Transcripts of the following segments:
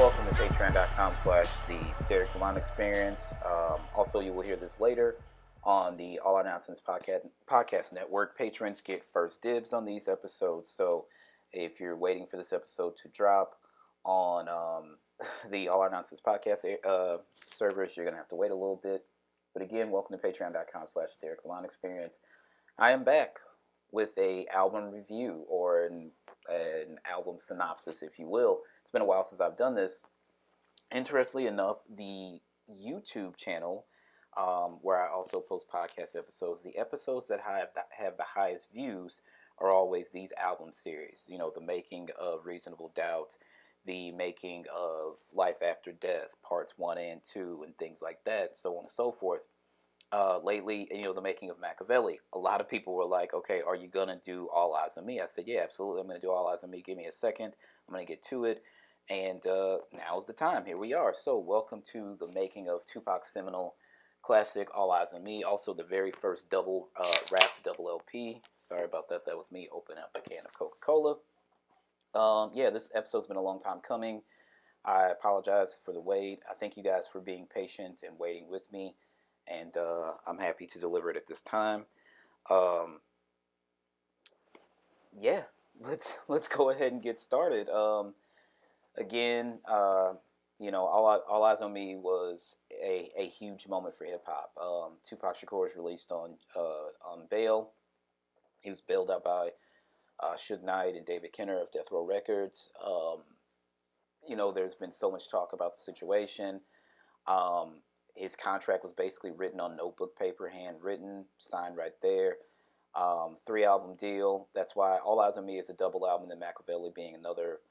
welcome to patreon.com/the Derek Lamont Experience. Also, you will hear this later on the All Our Nonsense podcast network. Patrons get first dibs on these episodes. So if you're waiting for this episode to drop on the All Our Nonsense podcast servers, you're going to have to wait a little bit. But again, welcome to patreon.com/Derek Lamont Experience. I am back with a album review or an album synopsis, if you will. It's been a while since I've done this. Interestingly enough, the YouTube channel, where I also post podcast episodes, the episodes that have the highest views are always these album series. You know, the making of Reasonable Doubt, the making of Life After Death, parts 1 and 2, and things like that, so on and so forth. Lately, you know, the making of Machiavelli. A lot of people were like, okay, are you going to do All Eyez on Me? I said, yeah, absolutely. I'm going to do All Eyez on Me. Give me a second. I'm going to get to it. And now's the time. Here we are. So welcome to the making of Tupac's seminal classic, All Eyez on Me. Also the very first rap double LP. Sorry about that. That was me opening up a can of Coca-Cola. Yeah, this episode's been a long time coming. I apologize for the wait. I thank you guys for being patient and waiting with me. And I'm happy to deliver it at this time. Yeah, let's go ahead and get started. Again, you know, All Eyez on Me was a huge moment for hip hop. Tupac Shakur was released on bail. He was bailed out by Suge Knight and David Kenner of Death Row Records. You know, there's been so much talk about the situation. His contract was basically written on notebook paper, handwritten, signed right there. 3-album deal. That's why All Eyez on Me is a double album, and Machiavelli being another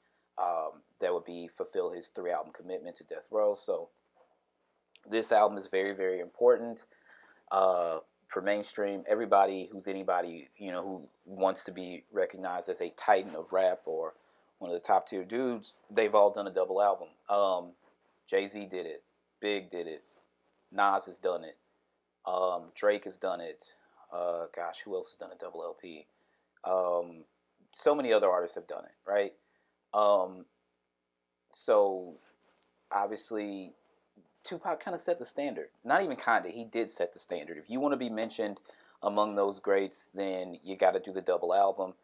that would be fulfill his 3-album commitment to Death Row. So this album is very, very important for mainstream. Everybody who's anybody, you know, who wants to be recognized as a titan of rap or one of the top tier dudes, they've all done a double album. Jay-Z did it. Big did it. Nas has done it. Drake has done it. Gosh, who else has done a double LP? So many other artists have done it, right? So obviously Tupac kind of set the standard. Not even kind of, he did set the standard. If you want to be mentioned among those greats, then you got to do the double album.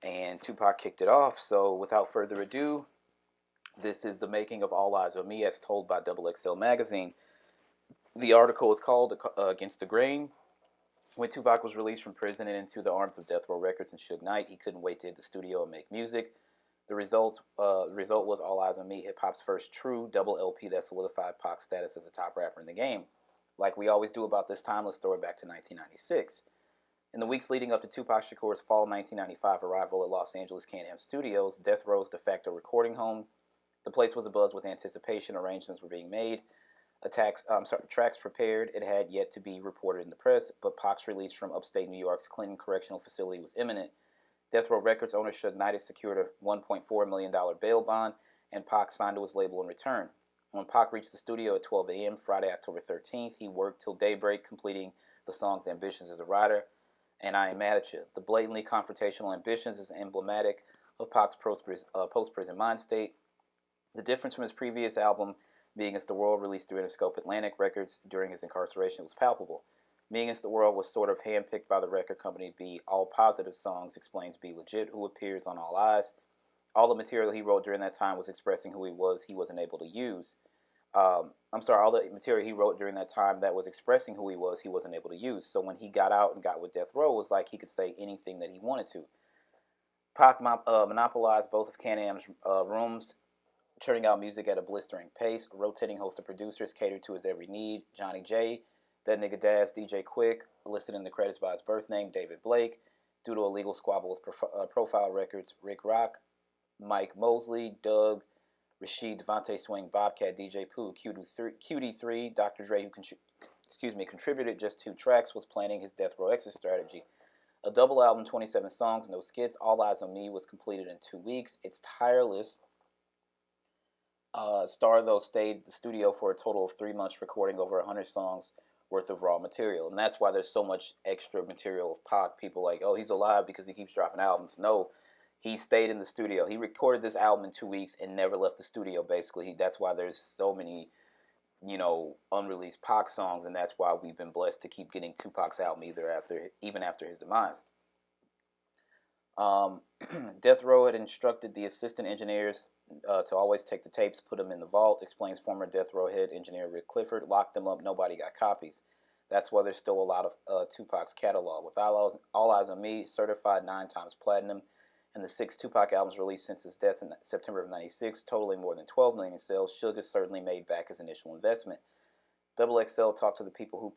And Tupac kicked it off. So without further ado, this is the making of All Eyez on Me as told by XXL magazine. The article is called Against the Grain. When Tupac was released from prison and into the arms of Death Row Records and Suge Knight, he couldn't wait to hit the studio and make music. The result was All Eyez on Me, hip-hop's first true double LP that solidified Pac's status as a top rapper in the game. Like we always do about this time, let's throw it back to 1996. In the weeks leading up to Tupac Shakur's fall 1995 arrival at Los Angeles Can-Am Studios, Death Row's de facto recording home, the place was abuzz with anticipation. Arrangements were being made. Tracks prepared. It had yet to be reported in the press, but Pac's release from upstate New York's Clinton Correctional Facility was imminent. Death Row Records owner Suge Knight had secured a $1.4 million bail bond, and Pac signed to his label in return. When Pac reached the studio at 12 a.m. Friday, October 13th, he worked till daybreak, completing the song's Ambitions as a writer, and I Ain't Mad at You. The blatantly confrontational Ambitions is emblematic of Pac's post-prison mind state. The difference from his previous album, Me Against the World, released through Interscope Atlantic Records during his incarceration, was palpable. Me Against the World was sort of handpicked by the record company to be all positive songs, explains Be Legit, who appears on All Eyez. All the material he wrote during that time was expressing who he wasn't able to use. All the material he wrote during that time that was expressing who he wasn't able to use. So when he got out and got with Death Row, it was like he could say anything that he wanted to. Pac monopolized both of Can-Am's rooms, churning out music at a blistering pace. A rotating host of producers catered to his every need. Johnny J, That Nigga Daz, DJ Quik, listed in the credits by his birth name, David Blake, due to a legal squabble with Profile Records, Rick Rock, Mike Mosley, Doug, Rashid, Devontae Swing, Bobcat, DJ Pooh, QD3, Dr. Dre, who contributed just 2 tracks, was planning his Death Row exit strategy. A double album, 27 songs, no skits, All Eyez on Me was completed in 2 weeks. It's tireless. Star, though, stayed at the studio for a total of 3 months, recording over 100 songs worth of raw material. And that's why there's so much extra material of Pac. People like, oh, he's alive because he keeps dropping albums. No, He stayed in the studio. He recorded this album in 2 weeks and never left the studio. Basically, that's why there's so many, unreleased Pac songs, and that's why we've been blessed to keep getting Tupac's album even after his demise. Um, Death Row had instructed the assistant engineers to always take the tapes, put them in the vault, explains former Death Row head engineer Rick Clifford, locked them up, nobody got copies. That's why there's still a lot of Tupac's catalog. With All Eyes on Me, certified 9 times platinum, and the 6 Tupac albums released since his death in September of '96, totaling more than 12 million in sales, Suge certainly made back his initial investment. XXL talked to the people who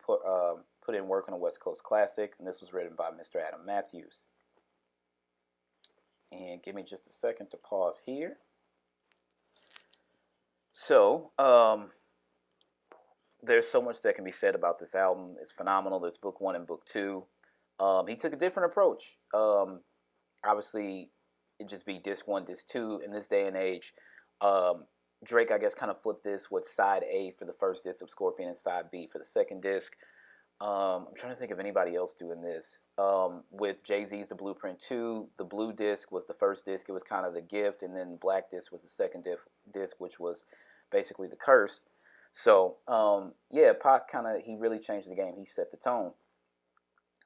put in work on a West Coast classic, and this was written by Mr. Adam Matthews. And give me just a second to pause here. So, there's so much that can be said about this album. It's phenomenal. There's Book 1 and Book 2. He took a different approach. Obviously, it'd just be disc 1, disc 2 in this day and age. Drake, I guess, kind of flipped this with side A for the first disc of Scorpion and side B for the second disc. I'm trying to think of anybody else doing this. With Jay-Z's The Blueprint 2, the blue disc was the first disc. It was kind of the gift, and then the black disc was the second disc, which was basically the curse. So, Pac he really changed the game. He set the tone.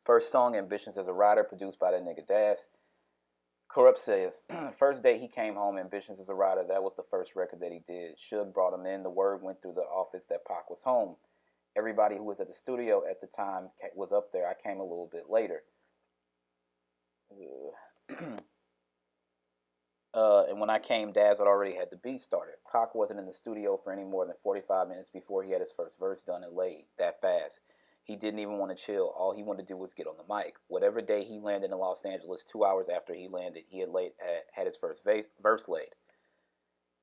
First song, Ambitions as a Rider, produced by that nigga Das. Kurupt says, first day he came home, Ambitions as a Rider, that was the first record that he did. Suge brought him in. The word went through the office that Pac was home. Everybody who was at the studio at the time was up there. I came a little bit later. And when I came, Daz had already had the beat started. Pac wasn't in the studio for any more than 45 minutes before he had his first verse done and laid that fast. He didn't even want to chill. All he wanted to do was get on the mic. Whatever day he landed in Los Angeles, 2 hours after he landed, he had his first verse laid.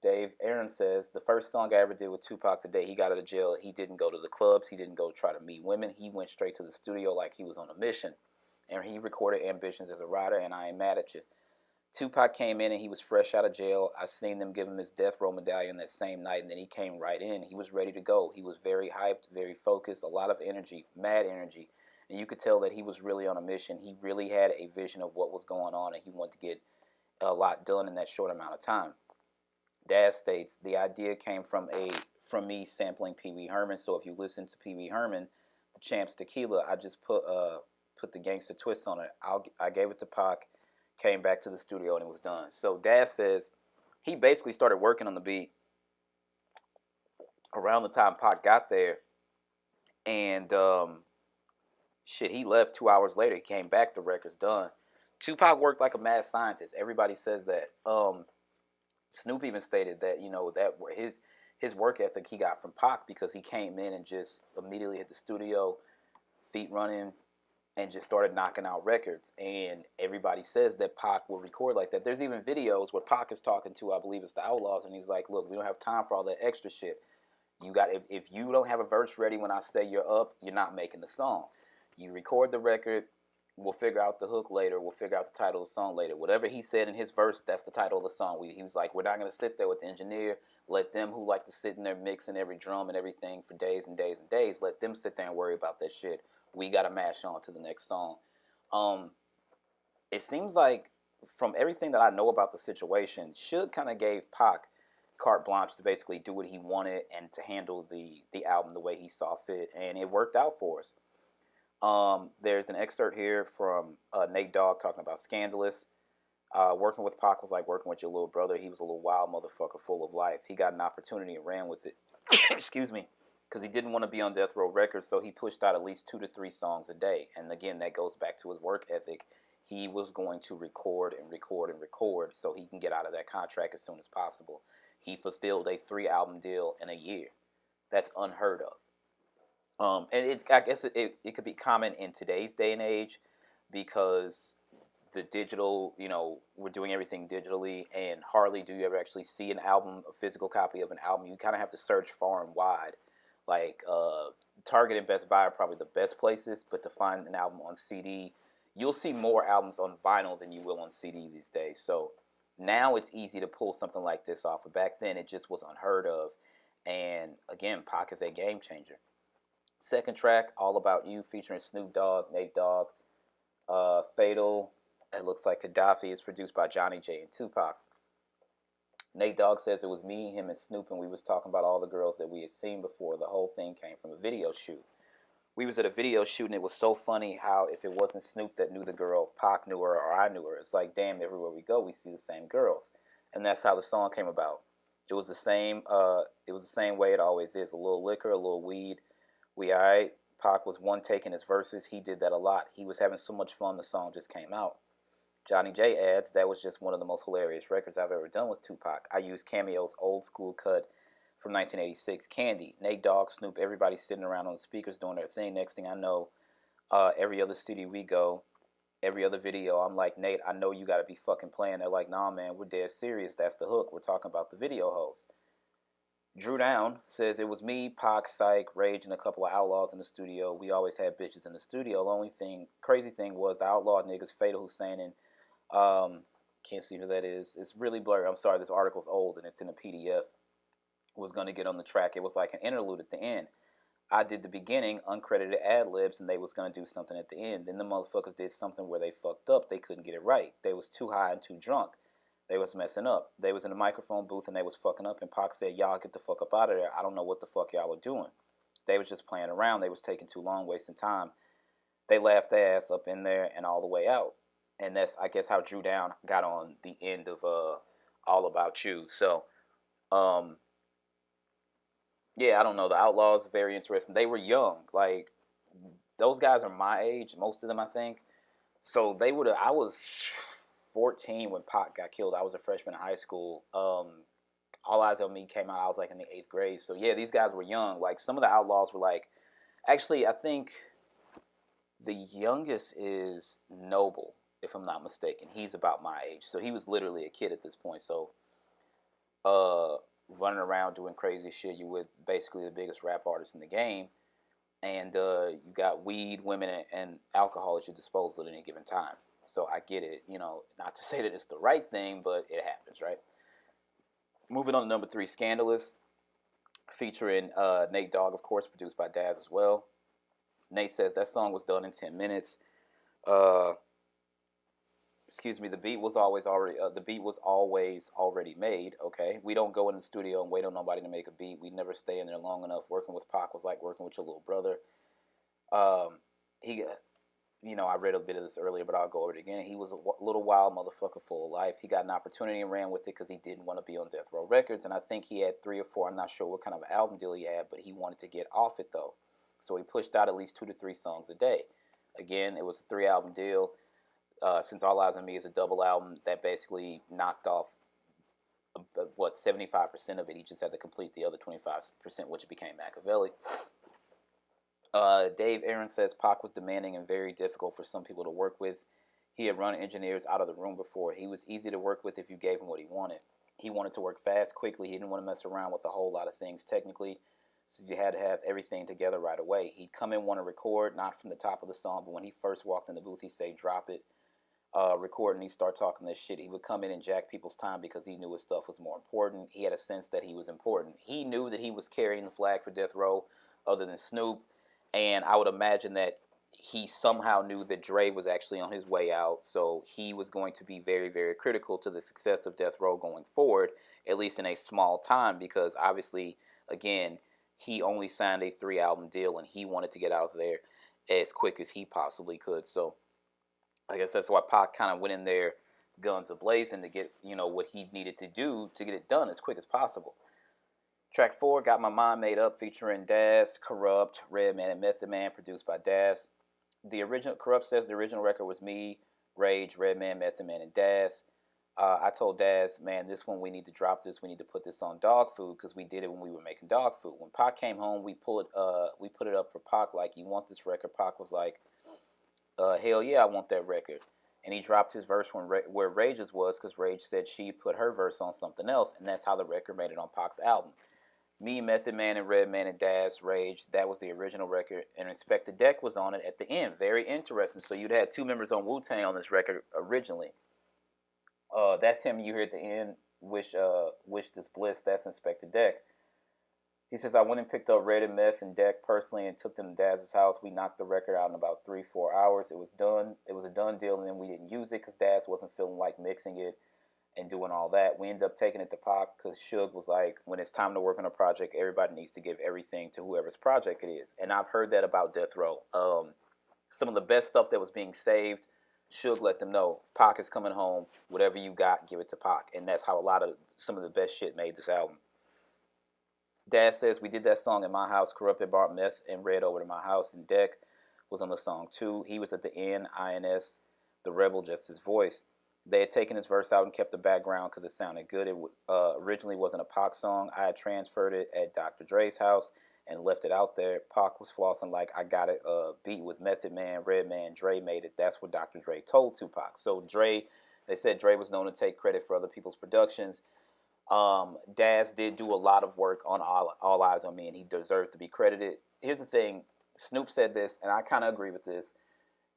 Dave Aaron says, the first song I ever did with Tupac the day he got out of jail, he didn't go to the clubs. He didn't go try to meet women. He went straight to the studio like he was on a mission. And he recorded Ambitions as a Rider, and I Ain't Mad at You. Tupac came in and he was fresh out of jail. I seen them give him his death row medallion that same night, and then he came right in. He was ready to go. He was very hyped, very focused, a lot of energy, mad energy. And you could tell that he was really on a mission. He really had a vision of what was going on, and he wanted to get a lot done in that short amount of time. Daz states, the idea came from me sampling Pee Wee Herman. So if you listen to Pee Wee Herman, the Champ's Tequila, I just put the gangster twist on it. I gave it to Pac, came back to the studio, and it was done. So Daz says he basically started working on the beat around the time Pac got there, and he left 2 hours later. He came back, the record's done. Tupac worked like a mad scientist. Everybody says that. Snoop even stated that, that his work ethic he got from Pac, because he came in and just immediately hit the studio, feet running, and just started knocking out records. And everybody says that Pac will record like that. There's even videos where Pac is talking to, I believe it's the Outlaws, and he's like, look, we don't have time for all that extra shit. You got if you don't have a verse ready when I say you're up, you're not making the song. You record the record, we'll figure out the hook later, we'll figure out the title of the song later. Whatever he said in his verse, that's the title of the song. He was like, we're not going to sit there with the engineer, let them who like to sit in there mixing every drum and everything for days and days and days, let them sit there and worry about that shit. We got to mash on to the next song. It seems like, from everything that I know about the situation, Suge kind of gave Pac carte blanche to basically do what he wanted and to handle the album the way he saw fit, and it worked out for us. There's an excerpt here from Nate Dogg talking about Scandalous. Working with Pac was like working with your little brother. He was a little wild motherfucker full of life. He got an opportunity and ran with it. Excuse me. Because he didn't want to be on Death Row Records, so he pushed out at least 2 to 3 songs a day. And again, that goes back to his work ethic. He was going to record and record and record so he can get out of that contract as soon as possible. He fulfilled a 3-album deal in a year. That's unheard of. And I guess it could be common in today's day and age, because the digital, we're doing everything digitally, and hardly do you ever actually see an album, a physical copy of an album. You kind of have to search far and wide. Like Target and Best Buy are probably the best places, but to find an album on CD, you'll see more albums on vinyl than you will on CD these days. So now it's easy to pull something like this off. But back then, it just was unheard of. And again, Pac is a game changer. Second track, All About You, featuring Snoop Dogg, Nate Dogg, Fatal. It looks like Gaddafi is produced by Johnny J and Tupac. Nate Dogg says it was me, him, and Snoop, and we was talking about all the girls that we had seen before. The whole thing came from a video shoot. We was at a video shoot, and it was so funny how if it wasn't Snoop that knew the girl, Pac knew her, or I knew her. It's like, damn, everywhere we go, we see the same girls, and that's how the song came about. It was the same. It was the same way it always is. A little liquor, a little weed. We alright. Pac was one taking his verses. He did that a lot. He was having so much fun. The song just came out. Johnny J adds, that was just one of the most hilarious records I've ever done with Tupac. I used Cameo's old school cut from 1986, Candy. Nate Dogg, Snoop, everybody sitting around on the speakers doing their thing. Next thing I know, every other studio we go, every other video, I'm like, Nate, I know you got to be fucking playing. They're like, nah, man, we're dead serious. That's the hook. We're talking about the video hoes. Drew Down says, it was me, Pac, Psych, Rage, and a couple of outlaws in the studio. We always had bitches in the studio. The only crazy thing was the outlaw niggas, Fatal Hussein and can't see who that is. It's really blurry. I'm sorry, this article's old and it's in a PDF. Was going to get on the track. It was like an interlude at the end. I did the beginning, uncredited ad-libs, and they was going to do something at the end. Then the motherfuckers did something where they fucked up. They couldn't get it right. They was too high and too drunk. They was messing up. They was in the microphone booth and they was fucking up, and Pac said, y'all get the fuck up out of there. I don't know what the fuck y'all were doing. They was just playing around. They was taking too long, wasting time. They laughed their ass up in there and all the way out. And that's, I guess, how Drew Down got on the end of All About You. So, yeah, I don't know. The Outlaws are very interesting. They were young. Like, those guys are my age, most of them, I think. So they would have, I was 14 when Pac got killed. I was a freshman in high school. All Eyez on Me came out, I was like in the 8th grade. So, yeah, these guys were young. Like, some of the Outlaws were like, actually, I think the youngest is Noble, if I'm not mistaken. He's about my age. So he was literally a kid at this point. So, running around doing crazy shit, you with basically the biggest rap artist in the game. And you got weed, women, and alcohol at your disposal at any given time. So I get it. You know, not to say that it's the right thing, but it happens, right? Moving on to number 3, Scandalous. Featuring Nate Dogg, of course, produced by Daz as well. Nate says that song was done in 10 minutes. The beat was always already made. Okay, we don't go in the studio and wait on nobody to make a beat. We never stay in there long enough. Working with Pac was like working with your little brother. I read a bit of this earlier, but I'll go over it again. He was a little wild motherfucker full of life. He got an opportunity and ran with it because he didn't want to be on Death Row Records, and I think he had 3 or 4. I'm not sure what kind of album deal he had, but he wanted to get off it though, so he pushed out at least 2 to 3 songs a day. Again, it was a 3-album deal. Since All Eyez on Me is a double album, that basically knocked off 75% of it. He just had to complete the other 25%, which became Machiavelli. Dave Aaron says Pac was demanding and very difficult for some people to work with. He had run engineers out of the room before. He was easy to work with if you gave him what he wanted. He wanted to work fast, quickly. He didn't want to mess around with a whole lot of things technically, so you had to have everything together right away. He'd come in, want to record, not from the top of the song, but when he first walked in the booth, he'd say, drop it. Record, and he'd start talking this shit. He would come in and jack people's time because he knew his stuff was more important. He had a sense that he was important. He knew that he was carrying the flag for Death Row other than Snoop, and I would imagine that he somehow knew that Dre was actually on his way out, so he was going to be very, very critical to the success of Death Row going forward, at least in a small time, because obviously, again, he only signed a 3-album deal, and he wanted to get out of there as quick as he possibly could. So I guess that's why Pac kind of went in there guns a-blazing to get, what he needed to do to get it done as quick as possible. Track 4, Got My Mind Made Up, featuring Daz, Kurupt, Redman, and Method Man, produced by Daz. Kurupt says the original record was me, Rage, Redman, Method Man, and Daz. I told Daz, man, this one we need to drop this. We need to put this on Dog Food because we did it when we were making Dog Food. When Pac came home, we put it up for Pac like, you want this record? Pac was like, hell yeah, I want that record. And he dropped his verse where Rage's was because Rage said she put her verse on something else, and that's how the record made it on Pac's album. Me, Method Man, and Redman, and Daz, Rage, that was the original record, and Inspector Deck was on it at the end. Very interesting. So you'd had 2 members on Wu-Tang on this record originally. That's him you hear at the end, Wish This Bliss, that's Inspector Deck. He says, I went and picked up Red and Meth and Deck personally and took them to Daz's house. We knocked the record out in about 3-4 hours. It was done. It was a done deal, and then we didn't use it because Daz wasn't feeling like mixing it and doing all that. We ended up taking it to Pac because Suge was like, when it's time to work on a project, everybody needs to give everything to whoever's project it is. And I've heard that about Death Row. Some of the best stuff that was being saved, Suge let them know, Pac is coming home. Whatever you got, give it to Pac. And that's how some of the best shit made this album. Dad says, we did that song in my house. Kurupt had brought Meth and Red over to my house, and Deck was on the song too. He was at the end, INS, the rebel, just his voice. They had taken his verse out and kept the background because it sounded good. It originally wasn't a Pac song. I had transferred it at Dr. Dre's house and left it out there. Pac was flossing like, I got it beat with Method Man, Redman, Dre made it. That's what Dr. Dre told Tupac. So Dre, they said Dre was known to take credit for other people's productions. Daz did do a lot of work on All Eyez on Me, and he deserves to be credited. Here's the thing. Snoop said this, and I kind of agree with this.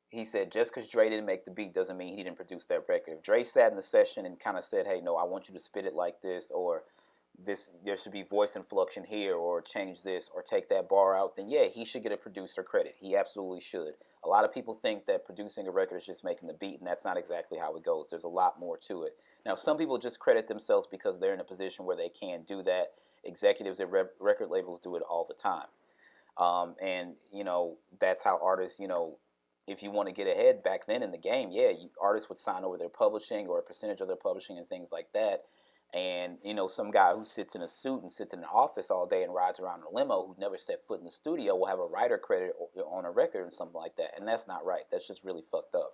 He said, just because Dre didn't make the beat doesn't mean he didn't produce that record. If Dre sat in the session and kind of said, hey, no, I want you to spit it like this, or this, there should be voice inflection here, or change this, or take that bar out, then yeah, he should get a producer credit. He absolutely should. A lot of people think that producing a record is just making the beat, and that's not exactly how it goes. There's a lot more to it. Now, some people just credit themselves because they're in a position where they can do that. Executives at record labels do it all the time. And, you know, that's how artists, you know, if you want to get ahead back then in the game, yeah, artists would sign over their publishing or a percentage of their publishing and things like that. And, you know, some guy who sits in a suit and sits in an office all day and rides around in a limo who never set foot in the studio will have a writer credit on a record and something like that. And that's not right. That's just really fucked up.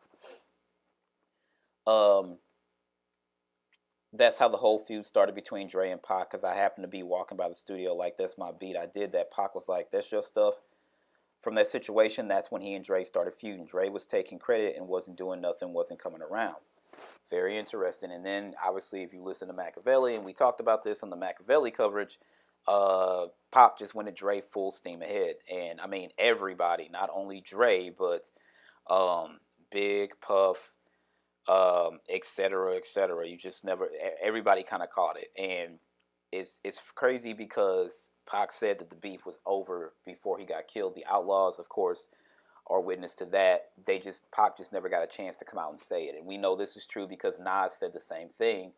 That's how the whole feud started between Dre and Pac, because I happened to be walking by the studio like, that's my beat. I did that. Pac was like, that's your stuff. From that situation, that's when he and Dre started feuding. Dre was taking credit and wasn't doing nothing, wasn't coming around. Very interesting. And then, obviously, if you listen to Machiavelli, and we talked about this on the Machiavelli coverage, Pac just went to Dre full steam ahead. And, I mean, everybody, not only Dre, but Big, Puff, et cetera, et cetera. You just never, everybody kind of caught it. And it's crazy because Pac said that the beef was over before he got killed. The Outlaws, of course, are witness to that. Pac just never got a chance to come out and say it. And we know this is true because Nas said the same thing.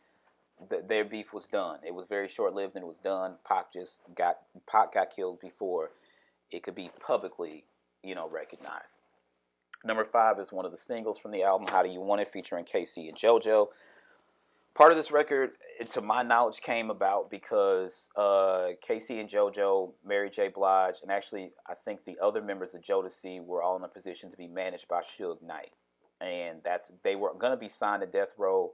Their beef was done. It was very short-lived and it was done. Pac got killed before it could be publicly, you know, recognized. Number 5 is one of the singles from the album, How Do You Want It, featuring KC and Jojo. Part of this record, to my knowledge, came about because KC and Jojo, Mary J. Blige, and actually I think the other members of Jodeci were all in a position to be managed by Suge Knight. And they were going to be signed to Death Row,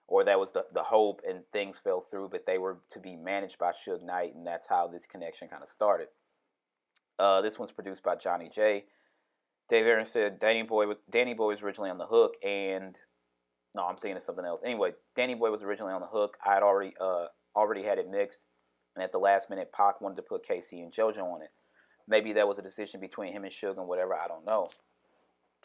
or that was the hope, and things fell through, but they were to be managed by Suge Knight, and that's how this connection kind of started. This one's produced by Johnny J. Dave Aaron said Danny Boy was originally on the hook, and no, I'm thinking of something else. Anyway, Danny Boy was originally on the hook. I had already had it mixed, and at the last minute, Pac wanted to put KC and JoJo on it. Maybe that was a decision between him and Suge and whatever, I don't know.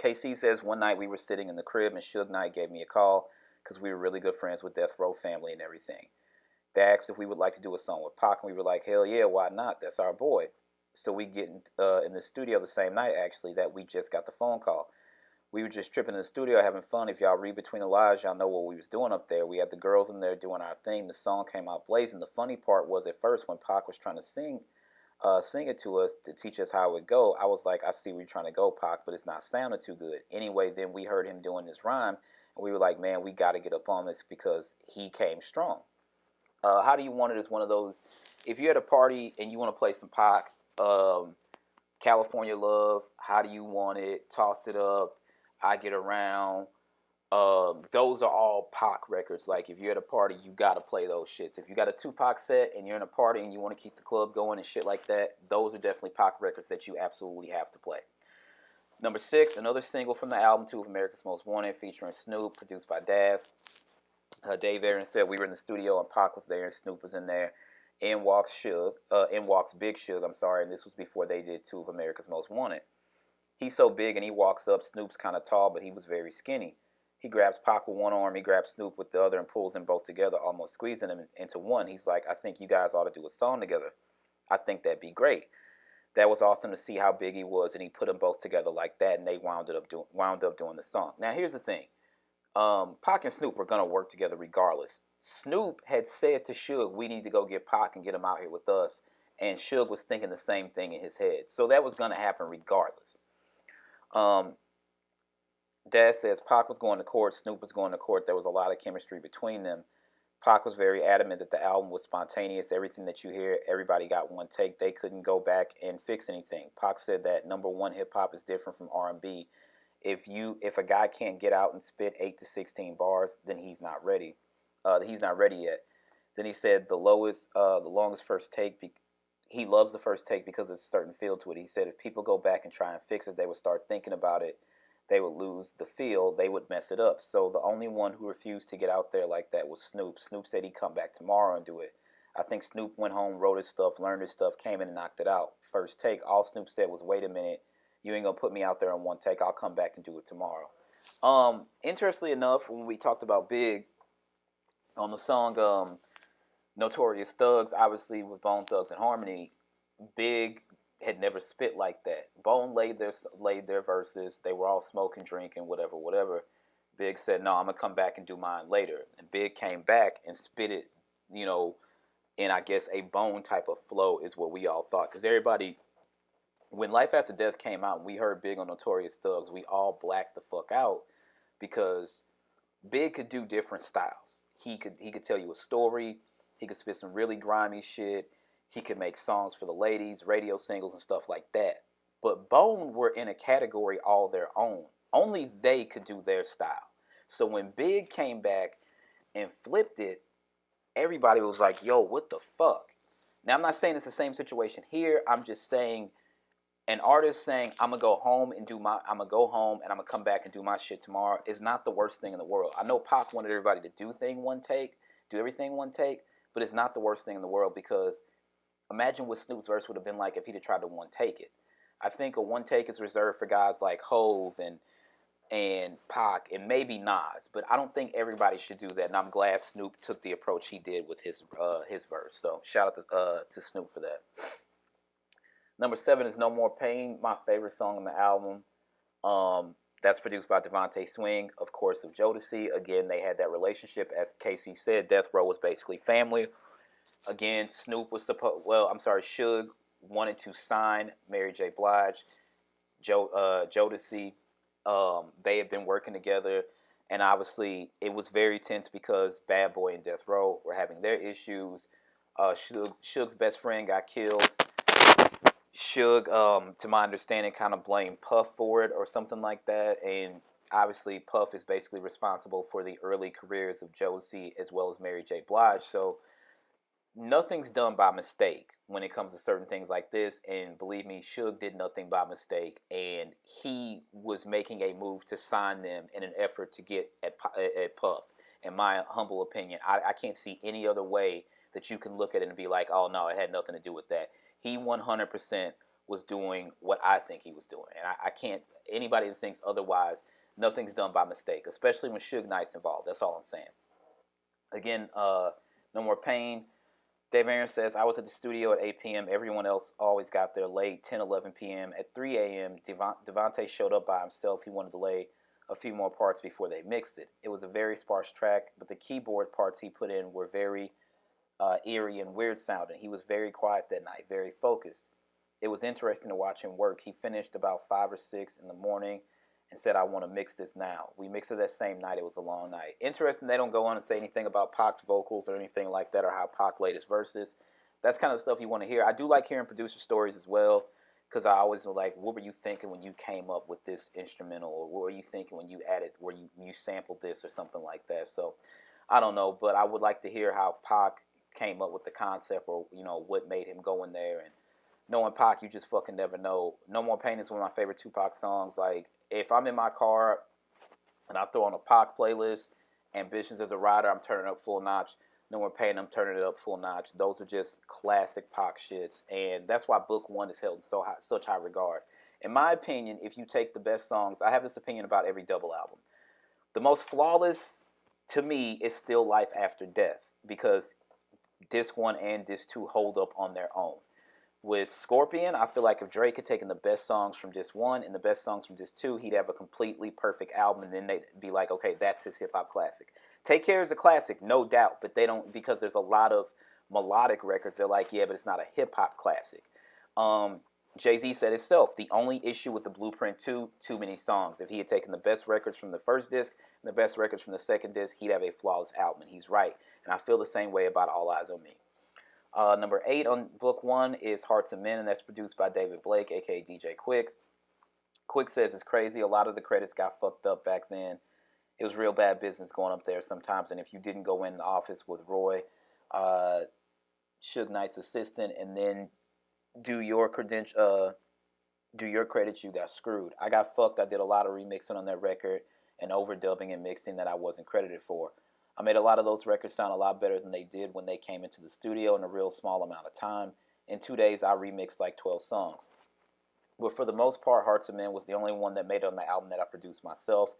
KC says, one night we were sitting in the crib, and Suge Knight gave me a call because we were really good friends with Death Row family and everything. They asked if we would like to do a song with Pac, and we were like, hell yeah, why not? That's our boy. So we get in the studio the same night, actually, that we just got the phone call. We were just tripping in the studio, having fun. If y'all read between the lines, y'all know what we was doing up there. We had the girls in there doing our thing. The song came out blazing. The funny part was at first when Pac was trying to sing it to us to teach us how it would go, I was like, I see where you're trying to go, Pac, but it's not sounding too good. Anyway, then we heard him doing this rhyme, and we were like, man, we got to get up on this because he came strong. How Do You Want It is one of those, if you're at a party and you want to play some Pac, California Love, How Do You Want It, Toss It Up, I Get Around, those are all Pac records. Like, if you're at a party, you got to play those shits. If you got a Tupac set and you're in a party and you want to keep the club going and shit like that, those are definitely Pac records that you absolutely have to play. Number 6, another single from the album, Two of America's Most Wanted, featuring Snoop, produced by Daz. Dave Aaron said we were in the studio and Pac was there and Snoop was in there. In walks Big Suge, and this was before they did Two of America's Most Wanted. He's so big and he walks up. Snoop's kind of tall, but he was very skinny. He grabs Pac with one arm, he grabs Snoop with the other and pulls them both together, almost squeezing them into one. He's like, I think you guys ought to do a song together. I think that'd be great. That was awesome to see how big he was, and he put them both together like that, and they wound up doing the song. Now here's the thing: Pac and Snoop were gonna work together regardless. Snoop had said to Suge, "We need to go get Pac and get him out here with us," and Suge was thinking the same thing in his head. So that was gonna happen regardless. Um, Dad says Pac was going to court, Snoop was going to court. There was a lot of chemistry between them. Pac was very adamant that the album was spontaneous. Everything that you hear, everybody got one take. They couldn't go back and fix anything. Pac said that number one, hip hop is different from R&B. If a guy can't get out and spit 8 to 16 bars, then he's not ready. He's not ready yet. Then he said the longest first take. He loves the first take because there's a certain feel to it. He said if people go back and try and fix it, they would start thinking about it. They would lose the feel. They would mess it up. So the only one who refused to get out there like that was Snoop. Snoop said he'd come back tomorrow and do it. I think Snoop went home, wrote his stuff, learned his stuff, came in and knocked it out. First take, all Snoop said was, "Wait a minute, you ain't gonna put me out there on one take. I'll come back and do it tomorrow." Interestingly enough, when we talked about Big on the song Notorious Thugs, obviously with Bone Thugs and Harmony, Big had never spit like that. Bone laid their verses. They were all smoking, drinking, whatever. Big said, "No, I'm gonna come back and do mine later." And Big came back and spit it, in I guess a Bone type of flow is what we all thought. Because everybody, when Life After Death came out and we heard Big on Notorious Thugs, we all blacked the fuck out because Big could do different styles. He could tell you a story. He could spit some really grimy shit. He could make songs for the ladies, radio singles, and stuff like that. But Bone were in a category all their own. Only they could do their style. So when Big came back and flipped it, everybody was like, "Yo, what the fuck?" Now, I'm not saying it's the same situation here. I'm just saying an artist saying, I'm gonna go home and I'm gonna come back and do my shit tomorrow is not the worst thing in the world. I know Pac wanted everybody to do everything one take, but it's not the worst thing in the world because imagine what Snoop's verse would have been like if he'd have tried to one take it. I think a one take is reserved for guys like Hove and Pac and maybe Nas, but I don't think everybody should do that. And I'm glad Snoop took the approach he did with his verse. So shout out to Snoop for that. Number 7 is No More Pain, my favorite song on the album. That's produced by Devontae Swing, of course, of Jodeci. Again, they had that relationship. As Casey said, Death Row was basically family. Again, Suge wanted to sign Mary J. Blige, Jodeci. They had been working together, and obviously it was very tense because Bad Boy and Death Row were having their issues. Suge's best friend got killed. Suge, to my understanding, kind of blamed Puff for it or something like that, and obviously Puff is basically responsible for the early careers of Jodeci as well as Mary J. Blige, so nothing's done by mistake when it comes to certain things like this, and believe me, Suge did nothing by mistake, and he was making a move to sign them in an effort to get at Puff. In my humble opinion, I can't see any other way that you can look at it and be like, oh no, it had nothing to do with that. He 100% was doing what I think he was doing. And I can't, anybody that thinks otherwise, nothing's done by mistake, especially when Suge Knight's involved. That's all I'm saying. Again, No More Pain. Dave Aaron says, I was at the studio at 8 p.m. Everyone else always got there late, 10, 11 p.m. At 3 a.m., Devontae showed up by himself. He wanted to lay a few more parts before they mixed it. It was a very sparse track, but the keyboard parts he put in were very eerie and weird sounding. He was very quiet that night, very focused. It was interesting to watch him work. He finished about 5 or 6 in the morning and said, I want to mix this now. We mixed it that same night. It was a long night. Interesting, they don't go on and say anything about Pac's vocals or anything like that or how Pac laid his verses. That's kind of stuff you want to hear. I do like hearing producer stories as well because I always know, like, what were you thinking when you came up with this instrumental, or what were you thinking when you added, where you sampled this or something like that. So I don't know, but I would like to hear how Pac came up with the concept, or what made him go in there. And knowing Pac, you just fucking never know. No More Pain is one of my favorite Tupac songs. Like, if I'm in my car and I throw on a Pac playlist, Ambitions as a Rider, I'm turning up full notch. No More Pain, I'm turning it up full notch. Those are just classic Pac shits, and that's why Book1 is held in such high regard. In my opinion, if you take the best songs, I have this opinion about every double album. The most flawless to me is still Life After Death, because Disc 1 and Disc 2 hold up on their own. With Scorpion, I feel like if Drake had taken the best songs from disc 1 and the best songs from disc 2, he'd have a completely perfect album, and then they'd be like, okay, that's his hip-hop classic. Take Care is a classic, no doubt, but they don't, because there's a lot of melodic records, they're like, yeah, but it's not a hip-hop classic. Jay-Z said himself, the only issue with the Blueprint 2, too many songs. If he had taken the best records from the first disc and the best records from the second disc, he'd have a flawless album, and he's right. And I feel the same way about All Eyez on Me. Number 8 on Book 1 is Hearts of Men, and that's produced by David Blake, a.k.a. DJ Quik. Quik says it's crazy. A lot of the credits got fucked up back then. It was real bad business going up there sometimes, and if you didn't go in the office with Roy, Suge Knight's assistant, and then do your credits, you got screwed. I got fucked. I did a lot of remixing on that record and overdubbing and mixing that I wasn't credited for. I made a lot of those records sound a lot better than they did when they came into the studio in a real small amount of time. In 2 days, I remixed like 12 songs. But for the most part, Hearts of Men was the only one that made it on the album that I produced myself.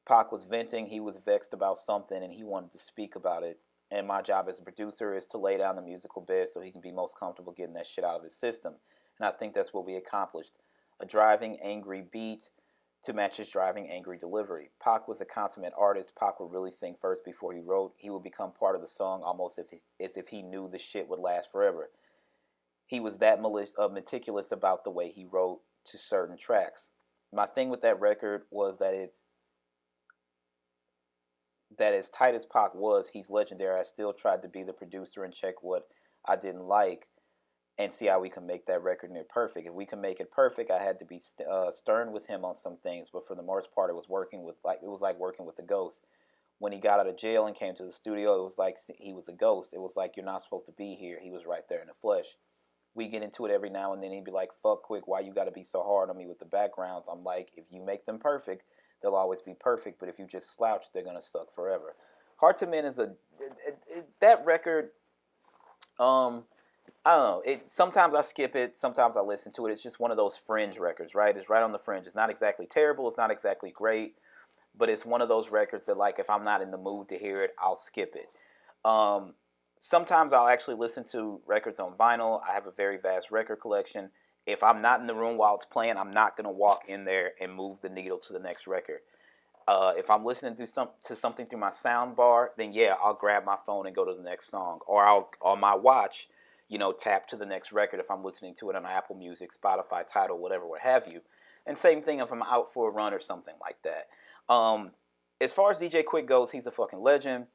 Pac was venting. He was vexed about something, and he wanted to speak about it. And my job as a producer is to lay down the musical bed so he can be most comfortable getting that shit out of his system. And I think that's what we accomplished. A driving, angry beat to match his driving, angry delivery. Pac was a consummate artist. Pac would really think first before he wrote. He would become part of the song almost as if he knew the shit would last forever. He was that meticulous about the way he wrote to certain tracks. My thing with that record was that as tight as Pac was, he's legendary. I still tried to be the producer and check what I didn't like and see how we can make that record near perfect. If we can make it perfect, I had to be stern with him on some things, but for the most part, it was like working with the ghost. When he got out of jail and came to the studio, it was like he was a ghost. It was like, you're not supposed to be here. He was right there in the flesh. We get into it every now and then. He'd be like, fuck Quik, why you got to be so hard on me with the backgrounds? I'm like, if you make them perfect, they'll always be perfect, but if you just slouch, they're going to suck forever. Hearts of Men is that record, I don't know. Sometimes I skip it. Sometimes I listen to it. It's just one of those fringe records, right? It's right on the fringe. It's not exactly terrible. It's not exactly great. But it's one of those records that, like, if I'm not in the mood to hear it, I'll skip it. Sometimes I'll actually listen to records on vinyl. I have a very vast record collection. If I'm not in the room while it's playing, I'm not going to walk in there and move the needle to the next record. If I'm listening to something through my sound bar, then yeah, I'll grab my phone and go to the next song. Or I'll, on my watch, tap to the next record if I'm listening to it on Apple Music, Spotify, Tidal, whatever, what have you. And same thing if I'm out for a run or something like that. As far as DJ Quik goes, he's a fucking legend.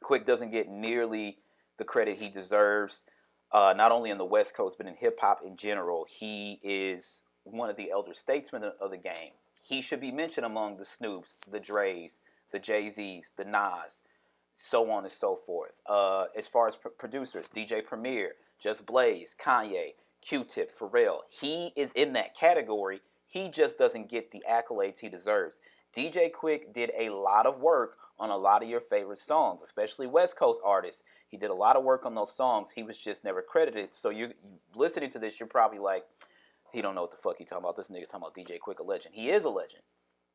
Quik doesn't get nearly the credit he deserves, not only in the West Coast, but in hip-hop in general. He is one of the elder statesmen of the game. He should be mentioned among the Snoops, the Dre's, the Jay-Z's, the Nas, so on and so forth. As far as producers, DJ Premier, Just Blaze, Kanye, Q-Tip, Pharrell, he is in that category. He just doesn't get the accolades he deserves. DJ Quik did a lot of work on a lot of your favorite songs, especially West Coast artists. He did a lot of work on those songs. He was just never credited. So you listening to this, you're probably like, he don't know what the fuck he talking about. This nigga talking about DJ Quik a legend. He is a legend.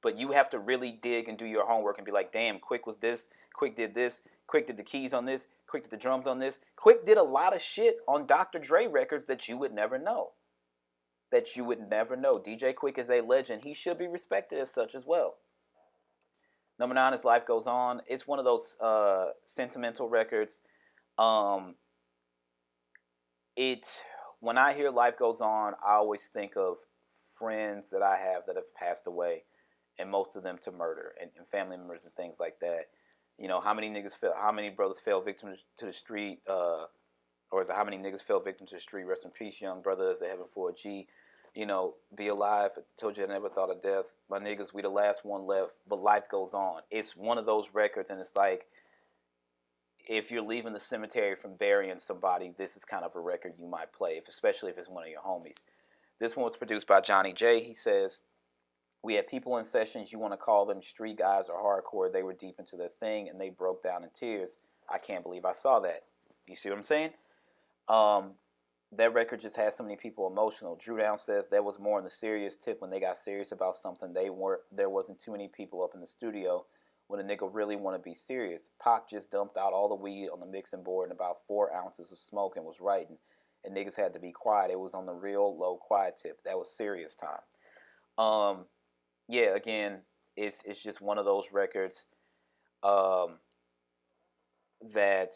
But you have to really dig and do your homework and be like, damn, Quik was this, Quik did this, Quik did the keys on this, Quik did the drums on this. Quik did a lot of shit on Dr. Dre records that you would never know. DJ Quik is a legend. He should be respected as such as well. Number 9 is Life Goes On. It's one of those sentimental records. When I hear Life Goes On, I always think of friends that I have that have passed away, and most of them to murder, and family members and things like that. How many brothers fell victim to the street, or is it how many niggas fell victim to the street? Rest in peace, young brothers. They heaven for a G. Be alive. I told you I never thought of death. My niggas, we the last one left, but life goes on. It's one of those records, and it's like, if you're leaving the cemetery from burying somebody, this is kind of a record you might play, especially if it's one of your homies. This one was produced by Johnny J. He says, we had people in sessions, you want to call them street guys or hardcore. They were deep into their thing, and they broke down in tears. I can't believe I saw that. You see what I'm saying? That record just has so many people emotional. Drew Down says there was more in the serious tip when they got serious about something. There wasn't too many people up in the studio when a nigga really want to be serious. Pac just dumped out all the weed on the mixing board and about 4 ounces of smoke and was writing. and niggas had to be quiet. It was on the real low quiet tip. That was serious time. Yeah, again, it's just one of those records um, that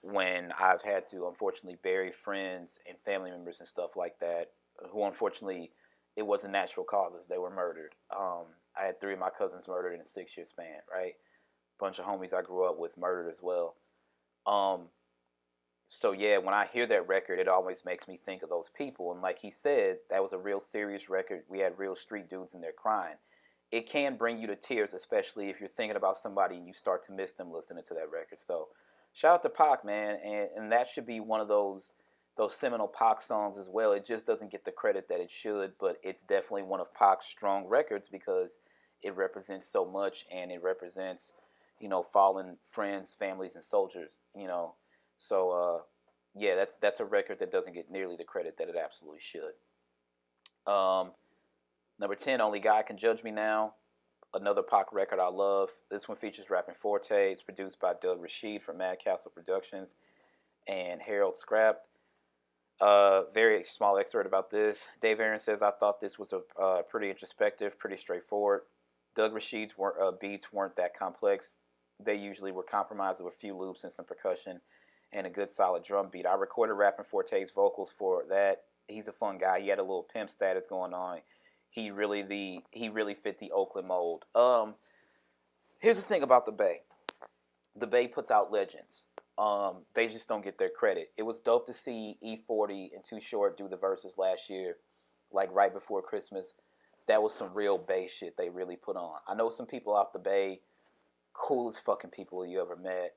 when I've had to unfortunately bury friends and family members and stuff like that, who unfortunately it wasn't natural causes. They were murdered. I had 3 of my cousins murdered in a 6-year span, right? Bunch of homies I grew up with murdered as well. So yeah, when I hear that record, it always makes me think of those people. And like he said, that was a real serious record. We had real street dudes in there crying. It can bring you to tears, especially if you're thinking about somebody and you start to miss them listening to that record. So shout out to Pac, man, and that should be one of those seminal Pac songs as well. It just doesn't get the credit that it should, but it's definitely one of Pac's strong records because it represents so much, and it represents, fallen friends, families, and soldiers. So yeah, that's a record that doesn't get nearly the credit that it absolutely should. Number 10, Only God Can Judge Me Now. Another Pac record I love. This one features Rapping Forte. It's produced by Doug Rashid from Mad Castle Productions and Harold Scrap. Very small excerpt about this. Dave Aaron says, I thought this was a pretty introspective, pretty straightforward. Doug Rashid's beats weren't that complex. They usually were compromised with a few loops and some percussion and a good solid drum beat. I recorded Rapping Forte's vocals for that. He's a fun guy. He had a little pimp status going on. He really fit the Oakland mold. Here's the thing about the Bay. The Bay puts out legends. They just don't get their credit. It was dope to see E40 and Too Short do the verses last year, like right before Christmas. That was some real Bay shit they really put on. I know some people out the Bay, coolest fucking people you ever met.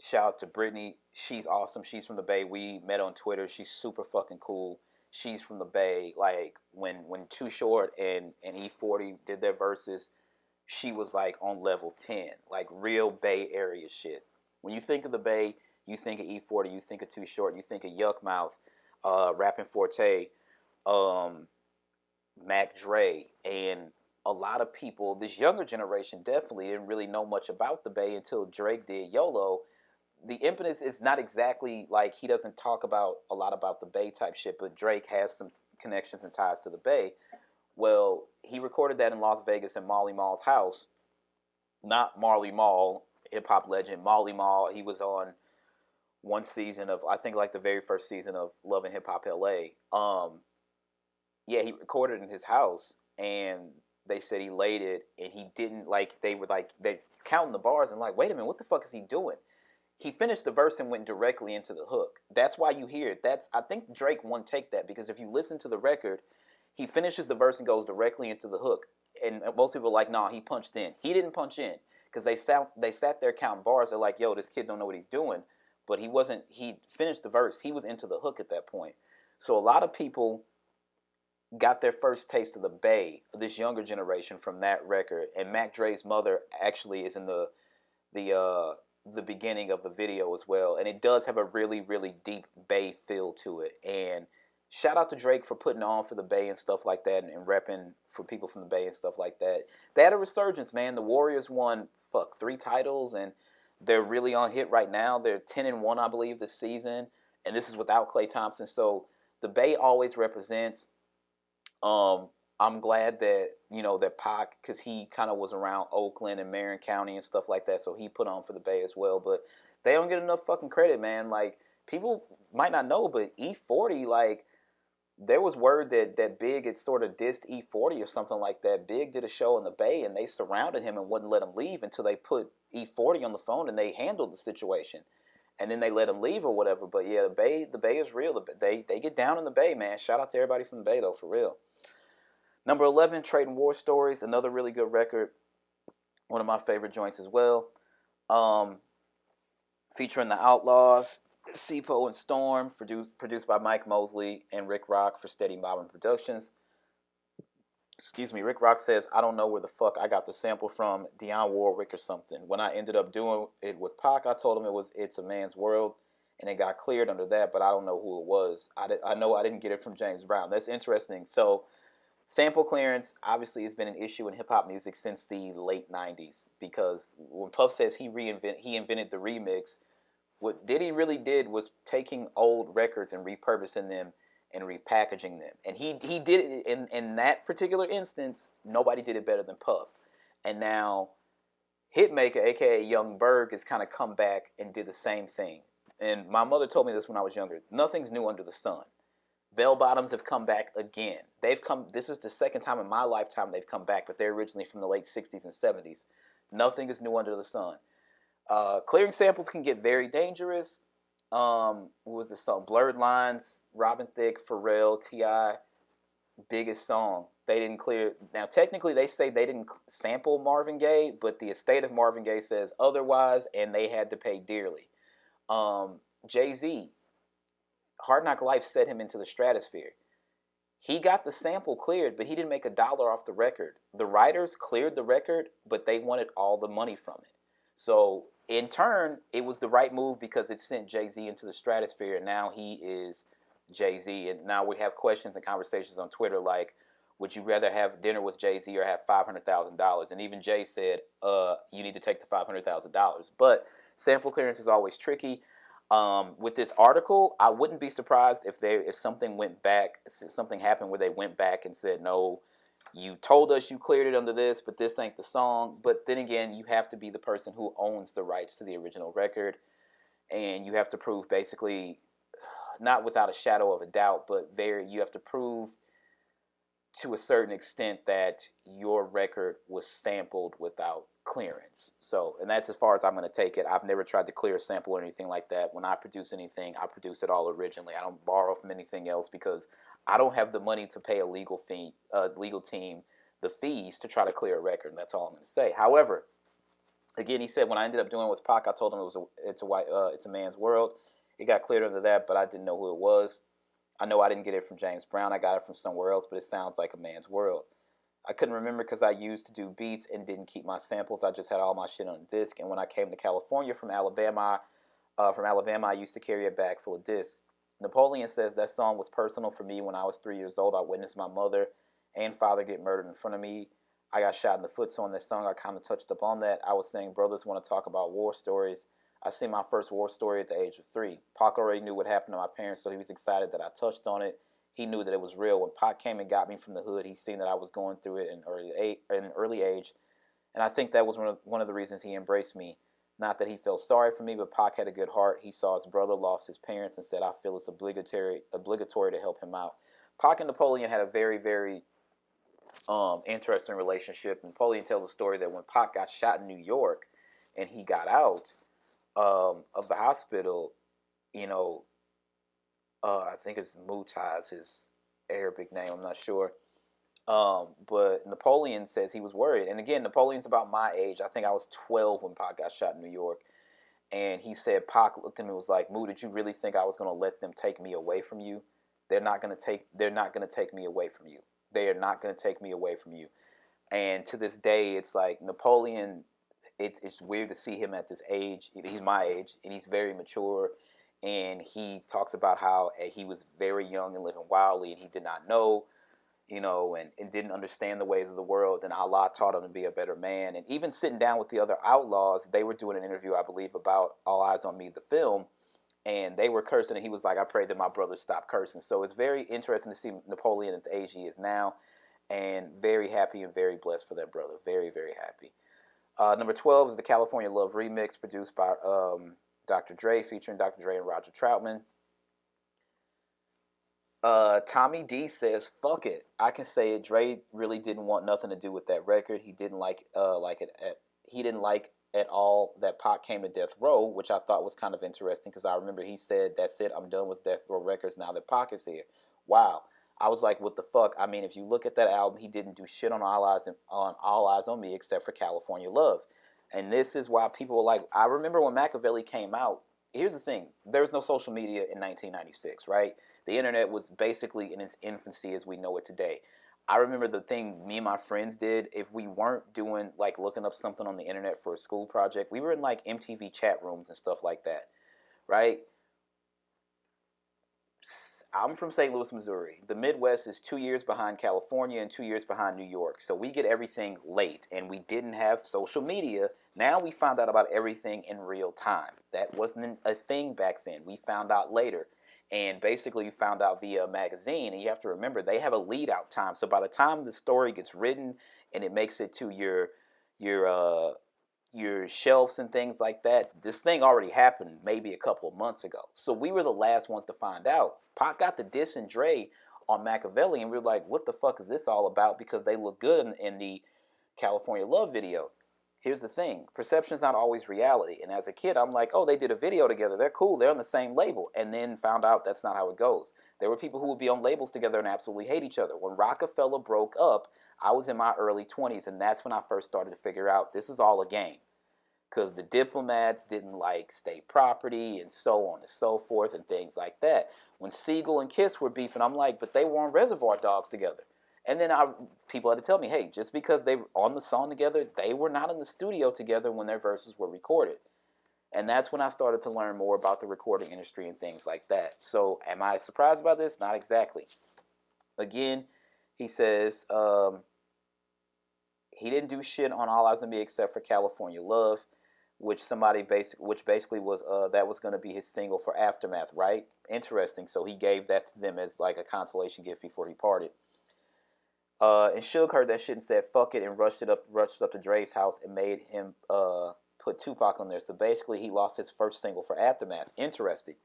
Shout out to Brittany. She's awesome. She's from the Bay. We met on Twitter. She's super fucking cool. She's from the Bay. Like when Too Short and E40 did their verses, she was like on level 10, like real Bay Area shit. When you think of the Bay, you think of E40, you think of Too Short, you think of Yuckmouth, Rapping Forte, Mac Dre, and a lot of people, this younger generation definitely didn't really know much about the Bay until Drake did YOLO. The impetus is not exactly like he doesn't talk about a lot about the Bay type shit, but Drake has some connections and ties to the Bay. Well, he recorded that in Las Vegas in Marley Marl's house. Not Marley Marl, hip-hop legend. Marley Marl, he was on one season of, I think like the very first season of Love and Hip Hop LA. Yeah, he recorded in his house, and they said he laid it, and he didn't, they counting the bars and like, wait a minute, what the fuck is he doing? He finished the verse and went directly into the hook. That's why you hear it. I think Drake won't take that, because if you listen to the record, he finishes the verse and goes directly into the hook. And most people are like, nah, he punched in. He didn't punch in, because they sat there counting bars. They're like, yo, this kid don't know what he's doing. But he finished the verse. He was into the hook at that point. So a lot of people got their first taste of the Bay, this younger generation, from that record. And Mac Dre's mother actually is in the beginning of the video as well. And it does have a really, really deep Bay feel to it. And shout out to Drake for putting on for the Bay and stuff like that, and repping for people from the Bay and stuff like that. They had a resurgence, man. The Warriors won 3 titles, and they're really on hit right now. They're 10-1, I believe, this season, and this is without Klay Thompson. So the Bay always represents. I'm glad that that Pac, because he kind of was around Oakland and Marin County and stuff like that, so he put on for the Bay as well. But they don't get enough fucking credit, man. Like, people might not know, but E40, like, there was word that Big had sort of dissed E40 or something like that. Big did a show in the Bay, and they surrounded him and wouldn't let him leave until they put E40 on the phone and they handled the situation. And then they let him leave or whatever. But yeah, the Bay is real. They get down in the Bay, man. Shout out to everybody from the Bay, though, for real. Number 11, Trading War Stories, another really good record. One of my favorite joints as well. Featuring the Outlaws, Sipo and Storm, produced by Mike Mosley and Rick Rock for Steady Mobbin Productions. Excuse me, Rick Rock says, I don't know where the fuck I got the sample from, Dionne Warwick or something. When I ended up doing it with Pac, I told him it was It's a Man's World, and it got cleared under that, but I don't know who it was. I know I didn't get it from James Brown. That's interesting. So, sample clearance obviously has been an issue in hip-hop music since the late 90s, because when Puff says he invented the remix, What Diddy really did was taking old records and repurposing them and repackaging them. And he did it in that particular instance. Nobody did it better than Puff. And now Hitmaker, aka Young Berg, has kind of come back and did the same thing. And my mother told me this when I was younger. Nothing's new under the sun. Bell bottoms have come back again. They've come. This is the second time in my lifetime they've come back, but they're originally from the late '60s and '70s. Nothing is new under the sun. Clearing samples can get very dangerous. What was the song? Blurred Lines, Robin Thicke, Pharrell, T.I. Biggest song. They didn't clear. Now, technically, they say they didn't sample Marvin Gaye, but the estate of Marvin Gaye says otherwise, and they had to pay dearly. Jay-Z, Hard Knock Life set him into the stratosphere. He got the sample cleared, but he didn't make $1 off the record. The writers cleared the record, but they wanted all the money from it. So, in turn, it was the right move because it sent Jay-Z into the stratosphere, and now he is Jay-Z. And now we have questions and conversations on Twitter like, would you rather have dinner with Jay-Z or have $500,000? And even Jay said, you need to take the $500,000. But sample clearance is always tricky. With this article, I wouldn't be surprised if something went back, something happened where they went back and said, no, you told us you cleared it under this, but this ain't the song. But then again, you have to be the person who owns the rights to the original record. And you have to prove basically, not without a shadow of a doubt, but you have to prove to a certain extent that your record was sampled without clearance. So, and that's as far as I'm going to take it. I've never tried to clear a sample or anything like that. When I produce anything, I produce it all originally. I don't borrow from anything else because I don't have the money to pay a legal team the fees to try to clear a record. And that's all I'm going to say. However, again, he said when I ended up doing it with Pac, I told him it's a man's world. It got cleared under that, but I didn't know who it was. I know I didn't get it from James Brown. I got it from somewhere else, but it sounds like a man's world. I couldn't remember because I used to do beats and didn't keep my samples. I just had all my shit on disc. And when I came to California from Alabama, I used to carry a bag full of discs. Napoleon says that song was personal for me. When I was 3 years old, I witnessed my mother and father get murdered in front of me. I got shot in the foot, so on this song, I kind of touched up on that. I was saying brothers want to talk about war stories. I seen my first war story at the age of 3. Pac already knew what happened to my parents, so he was excited that I touched on it. He knew that it was real. When Pac came and got me from the hood, he seen that I was going through it in an early age, and I think that was one of the reasons he embraced me. Not that he felt sorry for me, but Pac had a good heart. He saw his brother lost his parents and said, I feel it's obligatory to help him out. Pac and Napoleon had a very, very interesting relationship. Napoleon tells a story that when Pac got shot in New York and he got out of the hospital, I think it's Mutaz, his Arabic name, I'm not sure. But Napoleon says he was worried. And again, Napoleon's about my age. I think I was 12 when Pac got shot in New York. And he said, Pac looked at me and was like, Moo, did you really think I was going to let them take me away from you? They're not going to take me away from you. They are not going to take me away from you. And to this day, it's like Napoleon, it's weird to see him at this age. He's my age, and he's very mature. And he talks about how he was very young and living wildly, and he did not know, and didn't understand the ways of the world. And Allah taught him to be a better man. And even sitting down with the other outlaws, they were doing an interview, I believe, about All Eyez on Me, the film. And they were cursing, and he was like, I pray that my brothers stop cursing. So it's very interesting to see Napoleon at the age he is now, and very happy and very blessed for that brother. Very, very happy. Number 12 is the California Love remix, produced by Dr. Dre, featuring Dr. Dre and Roger Troutman. Tommy D says, fuck it. I can say it. Dre really didn't want nothing to do with that record. He didn't like at all that Pac came to Death Row, which I thought was kind of interesting because I remember he said, that's it, I'm done with Death Row Records now that Pac is here. Wow. I was like, what the fuck? I mean, if you look at that album, he didn't do shit on All Eyez on Me except for California Love. And this is why people were like, I remember when Machiavelli came out, here's the thing, there was no social media in 1996, right? The internet was basically in its infancy as we know it today. I remember the thing me and my friends did, if we weren't doing, like, looking up something on the internet for a school project, we were in, like, MTV chat rooms and stuff like that, right? I'm from St. Louis, Missouri. The Midwest is 2 years behind California and 2 years behind New York. So we get everything late, and we didn't have social media. Now we found out about everything in real time. That wasn't a thing back then. We found out later. And basically you found out via a magazine. And you have to remember, they have a lead out time. So by the time the story gets written and it makes it to your your shelves and things like that, this thing already happened maybe a couple of months ago. So we were the last ones to find out. Pac got the diss and Dre on Machiavelli, and we were like, what the fuck is this all about? Because they look good in the California Love video. Here's the thing, perception is not always reality. And as a kid, I'm like, oh, they did a video together, they're cool, they're on the same label. And then found out that's not how it goes. There were people who would be on labels together and absolutely hate each other. When Rockefeller broke up, I was in my early 20s, and that's when I first started to figure out this is all a game. Because the diplomats didn't like state property and so on and so forth and things like that. When Siegel and Kiss were beefing, I'm like, but they were on Reservoir Dogs together. And then people had to tell me, hey, just because they were on the song together, they were not in the studio together when their verses were recorded. And that's when I started to learn more about the recording industry and things like that. So am I surprised by this? Not exactly. Again, he says he didn't do shit on All Eyez on Me except for California Love, which basically was that was going to be his single for Aftermath, right? Interesting. So he gave that to them as like a consolation gift before he parted. And Suge heard that shit and said fuck it and rushed up to Dre's house and made him put Tupac on there. So basically he lost his first single for Aftermath. Interesting.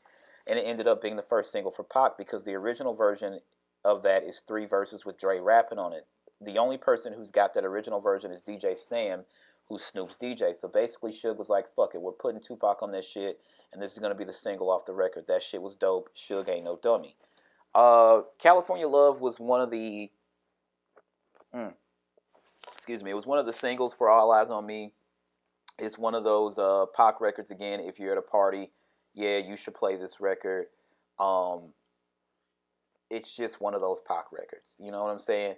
And it ended up being the first single for Pac because the original version of that is 3 verses with Dre rapping on it. The only person who's got that original version is DJ Sam, who's Snoop's DJ. So basically Suge was like, fuck it, we're putting Tupac on this shit, and this is going to be the single off the record. That shit was dope. Suge ain't no dummy. California Love was one of the... it was one of the singles for All Eyez on Me. It's one of those Pac records, again, if you're at a party, yeah, you should play this record. It's just one of those Pac records. You know what I'm saying?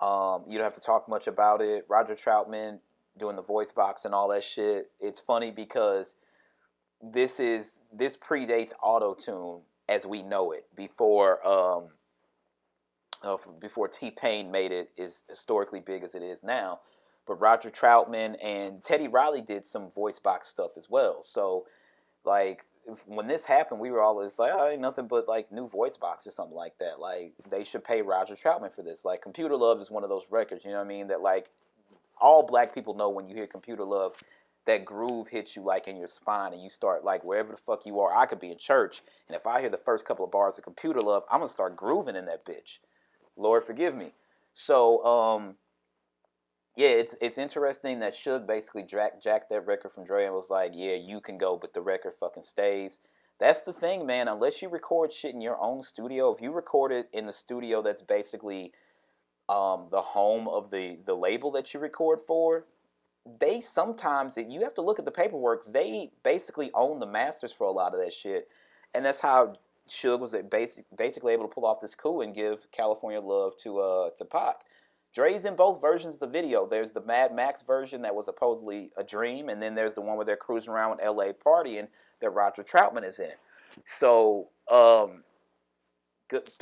You don't have to talk much about it. Roger Troutman doing the voice box and all that shit. It's funny because this predates auto-tune as we know it before T-Pain made it as historically big as it is now. But Roger Troutman and Teddy Riley did some voice box stuff as well. So like when this happened, we were always like, oh, ain't nothing but like new voice box or something like that. Like they should pay Roger Troutman for this. Like Computer Love is one of those records, you know what I mean, that like all black people know when you hear Computer Love, that groove hits you like in your spine and you start like wherever the fuck you are. I could be in church and if I hear the first couple of bars of Computer Love, I'm gonna start grooving in that bitch. Lord forgive me. So yeah, it's interesting that Suge basically jacked that record from Dre and was like, yeah, you can go, but the record fucking stays. That's the thing, man. Unless you record shit in your own studio, if you record it in the studio that's basically the home of the label that you record for, they sometimes, you have to look at the paperwork, they basically own the masters for a lot of that shit. And that's how Suge was basically able to pull off this coup and give California Love to Pac. Dre's in both versions of the video. There's the Mad Max version that was supposedly a dream, and then there's the one where they're cruising around with LA partying that Roger Troutman is in. So,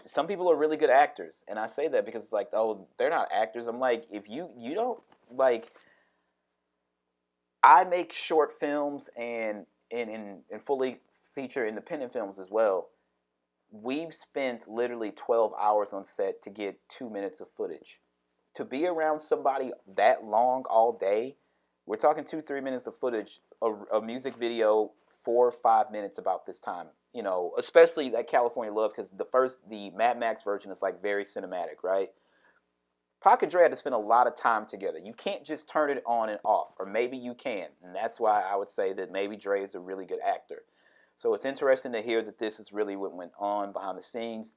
some people are really good actors, and I say that because it's like, oh, they're not actors. I'm like, if you don't, like, I make short films and fully feature independent films as well. We've spent literally 12 hours on set to get 2 minutes of footage. To be around somebody that long all day, we're talking 2-3 minutes of footage, a music video 4 or 5 minutes about this time. You know, especially that California Love, because the Mad Max version is like very cinematic, right? Pac and Dre had to spend a lot of time together. You can't just turn it on and off, or maybe you can, and that's why I would say that maybe Dre is a really good actor. So it's interesting to hear that this is really what went on behind the scenes.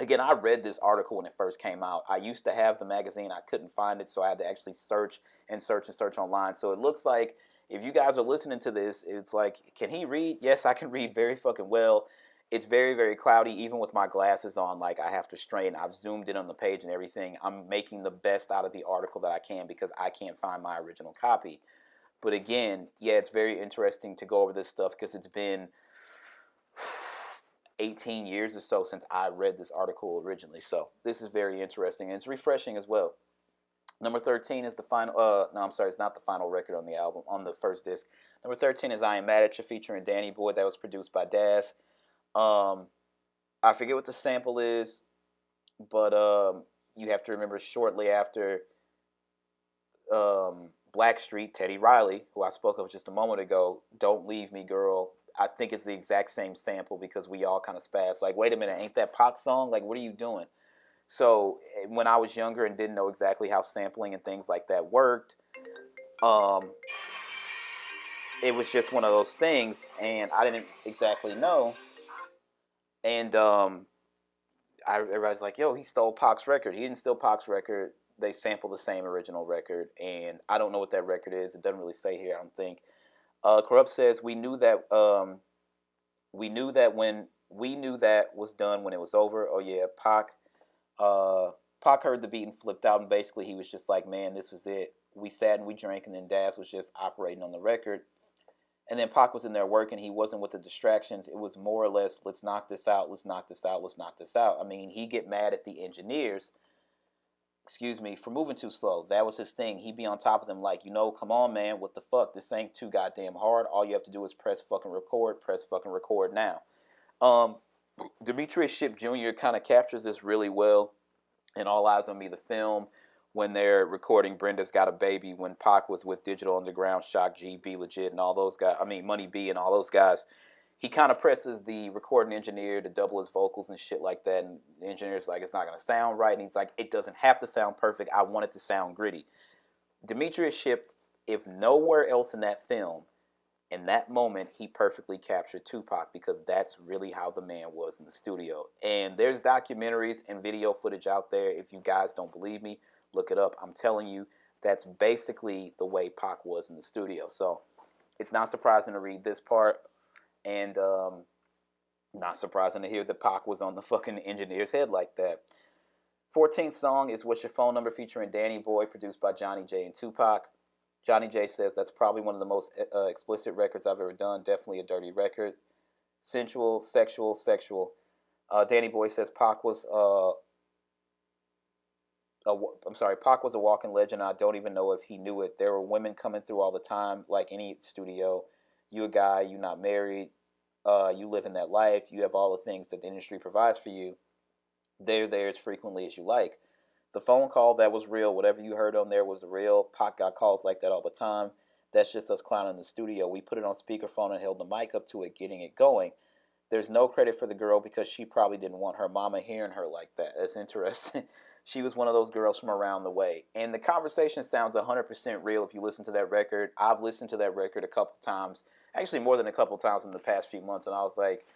Again, I read this article when it first came out. I used to have the magazine. I couldn't find it, so I had to actually search online. So it looks like if you guys are listening to this, it's like, can he read? Yes, I can read very fucking well. It's very, very cloudy. Even with my glasses on, like I have to strain. I've zoomed in on the page and everything. I'm making the best out of the article that I can because I can't find my original copy. But again, yeah, it's very interesting to go over this stuff because it's been 18 years or so since I read this article originally. So this is very interesting and it's refreshing as well. Number 13 is the final. No, I'm sorry, it's not the final record on the album on the first disc. Number 13 is "I Am Mad at You" featuring Danny Boy. That was produced by Daz. Um, I forget what the sample is, but you have to remember shortly after Blackstreet, Teddy Riley, who I spoke of just a moment ago, "Don't Leave Me, Girl." I think it's the exact same sample because we all kind of spazzed. Like, wait a minute, ain't that Pac song? Like, what are you doing? So when I was younger and didn't know exactly how sampling and things like that worked, um, it was just one of those things, and I didn't exactly know. And everybody's like, "Yo, he stole Pac's record." He didn't steal Pac's record. They sampled the same original record, and I don't know what that record is. It doesn't really say here, I don't think. Kurupt says we knew that when we knew that was done when it was over. Oh yeah, Pac heard the beat and flipped out, and basically he was just like, "Man, this is it." We sat and we drank, and then Daz was just operating on the record. And then Pac was in there working. He wasn't with the distractions. It was more or less, let's knock this out, let's knock this out, let's knock this out. I mean, he get mad at the engineers, excuse me, for moving too slow. That was his thing. He'd be on top of them like, come on, man, what the fuck? This ain't too goddamn hard. All you have to do is press fucking record now. Um, Demetrius Shipp Jr. kind of captures this really well in All Eyes on Me, the film, when they're recording Brenda's Got a Baby, when Pac was with Digital Underground, Shock G, Be Legit, and all those guys. I mean, Money B and all those guys. He kind of presses the recording engineer to double his vocals and shit like that. And the engineer's like, it's not going to sound right. And he's like, it doesn't have to sound perfect. I want it to sound gritty. Demetrius Shipp, if nowhere else in that film, in that moment, he perfectly captured Tupac because that's really how the man was in the studio. And there's documentaries and video footage out there. If you guys don't believe me, look it up. I'm telling you, that's basically the way Pac was in the studio. So it's not surprising to read this part, and not surprising to hear that Pac was on the fucking engineer's head like that. 14th song is "What's Your Phone Number" featuring Danny Boy, produced by Johnny J and Tupac. Johnny J says that's probably one of the most explicit records I've ever done. Definitely a dirty record. Sensual, sexual, sexual. Danny Boy says Pac was a walking legend. I don't even know if he knew it. There were women coming through all the time, like any studio. You a guy, you not married, you live in that life, you have all the things that the industry provides for you. They're there as frequently as you like. The phone call, that was real. Whatever you heard on there was real. Pac got calls like that all the time. That's just us clowning in the studio. We put it on speakerphone and held the mic up to it, getting it going. There's no credit for the girl because she probably didn't want her mama hearing her like that. That's interesting. She was one of those girls from around the way. And the conversation sounds 100% real if you listen to that record. I've listened to that record a couple times, actually more than a couple times in the past few months, and I was like,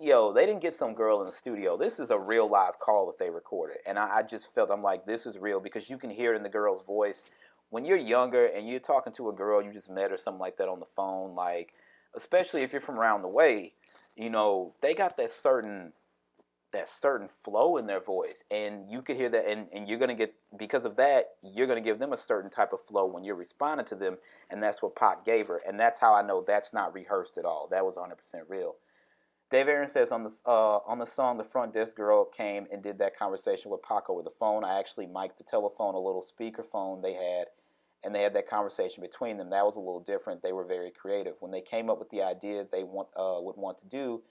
yo, they didn't get some girl in the studio. This is a real live call that they recorded. And I just felt, I'm like, this is real because you can hear it in the girl's voice. When you're younger and you're talking to a girl you just met or something like that on the phone, like, especially if you're from around the way, they got that certain flow in their voice. And you could hear that, and you're going to get, because of that, you're going to give them a certain type of flow when you're responding to them. And that's what Pac gave her. And that's how I know that's not rehearsed at all. That was 100% real. Dave Aaron says on the song, the front desk girl came and did that conversation with Pac over the phone. I actually mic'd the telephone, a little speakerphone they had, and they had that conversation between them. That was a little different. They were very creative. When they came up with the idea they would want to do,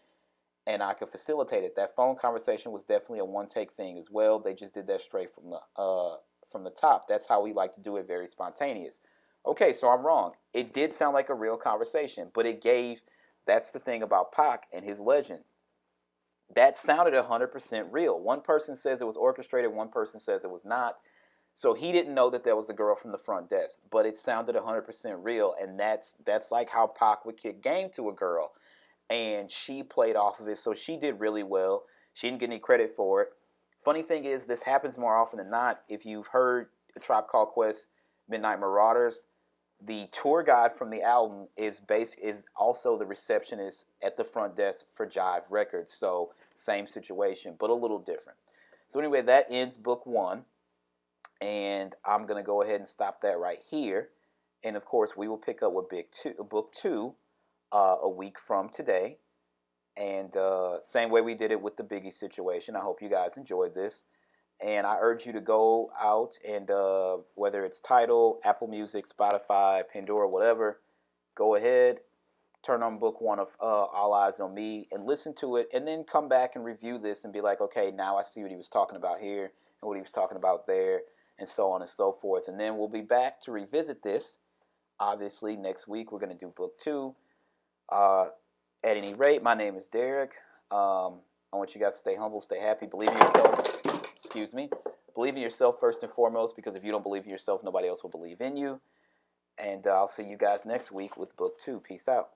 and I could facilitate it. That phone conversation was definitely a one-take thing as well. They just did that straight from the top. That's how we like to do it, very spontaneous. Okay, so I'm wrong. It did sound like a real conversation, but it gave. That's the thing about Pac and his legend. That sounded 100% real. One person says it was orchestrated, one person says it was not. So he didn't know that there was the girl from the front desk, but it sounded 100% real, and that's like how Pac would kick game to a girl, and she played off of it, so she did really well. She didn't get any credit for it. Funny thing is, this happens more often than not. If you've heard A Tribe Called Quest, Midnight Marauders, the tour guide from the album is also the receptionist at the front desk for Jive Records. So same situation, but a little different. So anyway, that ends book one, and I'm gonna go ahead and stop that right here. And of course, we will pick up with book two, a week from today. And same way we did it with the Biggie situation. I hope you guys enjoyed this. And I urge you to go out and whether it's Tidal, Apple Music, Spotify, Pandora, whatever, go ahead, turn on book one of All Eyez on Me and listen to it, and then come back and review this and be like, okay, now I see what he was talking about here and what he was talking about there, and so on and so forth. And then we'll be back to revisit this. Obviously, next week we're going to do book two. At any rate, my name is Derek. I want you guys to stay humble, stay happy, believe in yourself. Excuse me. Believe in yourself first and foremost, because if you don't believe in yourself, nobody else will believe in you. And I'll see you guys next week with book two. Peace out.